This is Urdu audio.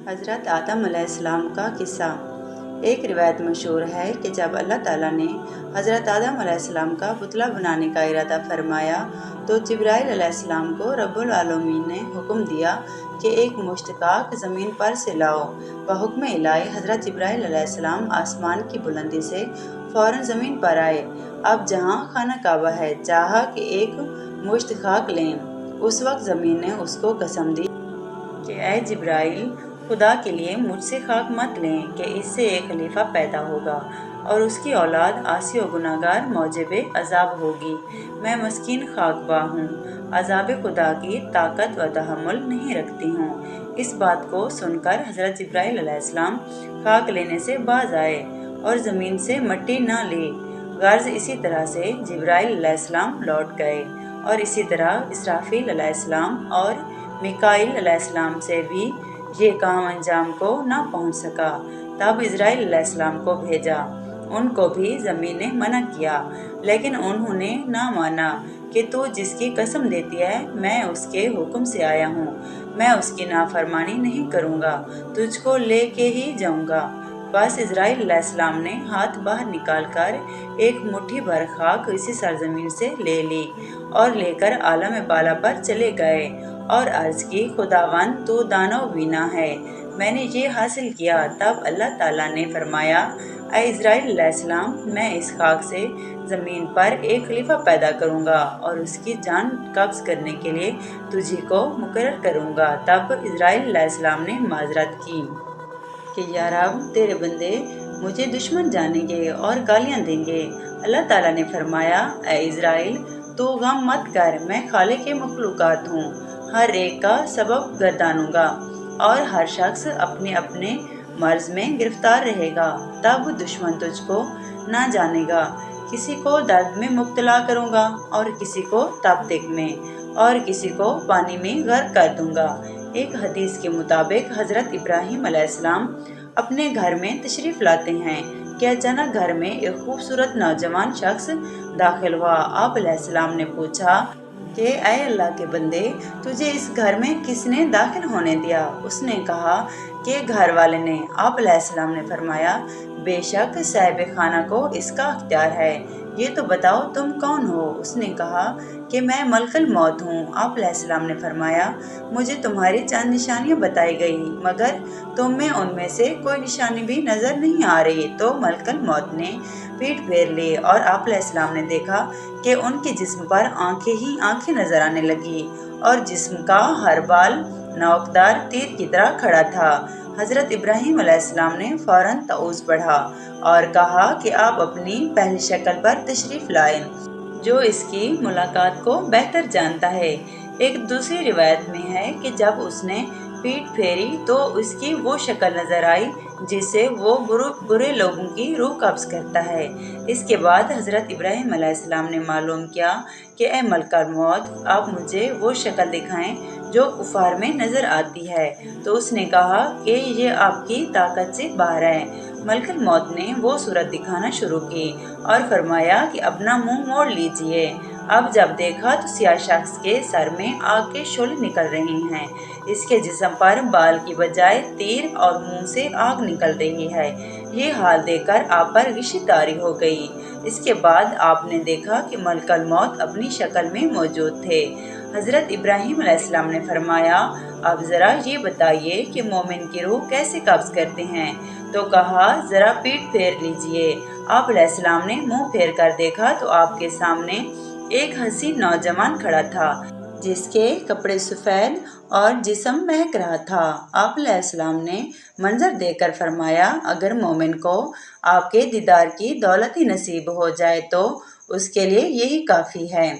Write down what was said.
حضرت آدم علیہ السلام کا قصہ۔ ایک روایت مشہور ہے کہ جب اللہ تعالیٰ نے حضرت آدم علیہ السلام کا پتلا بنانے کا ارادہ فرمایا تو جبرائیل علیہ السلام کو رب العالمین نے حکم دیا کہ ایک مشت خاک زمین پر سے لاؤ۔ بحکم الہی حضرت جبرائیل علیہ السلام آسمان کی بلندی سے فوراً زمین پر آئے۔ اب جہاں خانہ کعبہ ہے چاہا کہ ایک مشت خاک لیں۔ اس وقت زمین نے اس کو قسم دی کہ اے جبرائیل، خدا کے لیے مجھ سے خاک مت لیں کہ اس سے ایک خلیفہ پیدا ہوگا اور اس کی اولاد عاصی و گناہگار موجب عذاب ہوگی۔ میں مسکین خاک باں ہوں، عذاب خدا کی طاقت و تحمل نہیں رکھتی ہوں۔ اس بات کو سن کر حضرت جبرائیل علیہ السلام خاک لینے سے باز آئے اور زمین سے مٹی نہ لی۔ غرض اسی طرح سے جبرائیل علیہ السلام لوٹ گئے اور اسی طرح اسرافیل علیہ السلام اور میکائیل علیہ السلام سے بھی یہ کام انجام کو نہ پہنچ سکا۔ تب اسرائیل علیہ السلام کو بھیجا۔ ان کو بھی زمین نے منع کیا، لیکن انہوں نے نہ مانا کہ تو جس کی قسم دیتی ہے میں اس کے حکم سے آیا ہوں، میں اس کی نافرمانی نہیں کروں گا، تجھ کو لے کے ہی جاؤں گا۔ بس اسرائیل علیہ السلام نے ہاتھ باہر نکال کر ایک مٹھی بھر خاک اسی سرزمین سے لے لی اور لے کر عالم بالا پر چلے گئے اور عرض کی خداوند تو دانو بینا ہے، میں نے یہ حاصل کیا۔ تب اللہ تعالیٰ نے فرمایا اے اسرائیل علیہ السلام، میں اس خاک سے زمین پر ایک خلیفہ پیدا کروں گا اور اس کی جان قبض کرنے کے لیے تجھی کو مقرر کروں گا۔ تب اسرائیل علیہ السلام نے معذرت کی کہ یا رب، تیرے بندے مجھے دشمن جانیں گے اور گالیاں دیں گے۔ اللہ تعالیٰ نے فرمایا اے اسرائیل، تو غم مت کر، میں خالق مخلوقات ہوں، ہر ایک کا سبب گردانوں گا اور ہر شخص اپنے اپنے مرض میں گرفتار رہے گا۔ تب دشمن تجھ کو نہ جانے گا، کسی کو درد میں مبتلا کروں گا اور کسی کو تپ میں اور کسی کو پانی میں غرق کر دوں گا۔ ایک حدیث کے مطابق حضرت ابراہیم علیہ السلام اپنے گھر میں تشریف لاتے ہیں کہ اچانک گھر میں ایک خوبصورت نوجوان شخص داخل ہوا۔ آپ علیہ السلام نے پوچھا کہ اے اللہ کے بندے، تجھے اس گھر میں کس نے داخل ہونے دیا؟ اس نے کہا کہ گھر والے نے۔ آپ علیہ السلام نے فرمایا بے شک صاحب خانہ کو اس کا اختیار ہے، یہ تو بتاؤ تم کون ہو؟ اس نے کہا کہ میں ملک الموت ہوں۔ آپ علیہ السلام نے فرمایا مجھے تمہاری چند نشانیاں بتائی گئی مگر تم میں ان میں سے کوئی نشانی بھی نظر نہیں آ رہی۔ تو ملک الموت نے پیٹھ پھیر لی اور آپ علیہ السلام نے دیکھا کہ ان کے جسم پر آنکھیں ہی آنکھیں نظر آنے لگی اور جسم کا ہر بال نوکدار تیر کی طرح کھڑا تھا۔ حضرت ابراہیم علیہ السلام نے فوراً تعوذ پڑھا اور کہا کہ آپ اپنی پہلی شکل پر تشریف لائیں، جو اس کی ملاقات کو بہتر جانتا ہے۔ ایک دوسری روایت میں ہے کہ جب اس نے پیٹھ پھیری تو اس کی وہ شکل نظر آئی جس سے وہ برے لوگوں کی روح قبض کرتا ہے۔ اس کے بعد حضرت ابراہیم علیہ السلام نے معلوم کیا کہ اے ملک الموت، آپ مجھے وہ شکل دکھائیں جو کفار میں نظر آتی ہے۔ تو اس نے کہا کہ یہ آپ کی طاقت سے باہر ہے۔ ملک الموت نے وہ صورت دکھانا شروع کی اور فرمایا کہ اپنا منہ موڑ لیجئے۔ اب جب دیکھا تو سیاہ شخص کے سر میں آگ کے شعلے نکل رہے ہیں، اس کے جسم پر بال کی بجائے تیر اور منہ سے آگ نکل رہی ہے۔ یہ حال دیکھ کر آپ پر غشی طاری ہو گئی۔ اس کے بعد آپ نے دیکھا کہ ملک الموت اپنی شکل میں موجود تھے۔ حضرت ابراہیم علیہ السلام نے فرمایا اب ذرا یہ بتائیے کہ مومن کی روح کیسے قبض کرتے ہیں؟ تو کہا ذرا پیٹھ پھیر لیجئے۔ آپ علیہ السلام نے منہ پھیر کر دیکھا تو آپ کے سامنے ایک حسین نوجوان کھڑا تھا جس کے کپڑے سفید اور جسم مہک رہا تھا۔ آپ علیہ السلام نے منظر دیکھ کر فرمایا اگر مومن کو آپ کے دیدار کی دولت ہی نصیب ہو جائے تو اس کے لیے یہی کافی ہے۔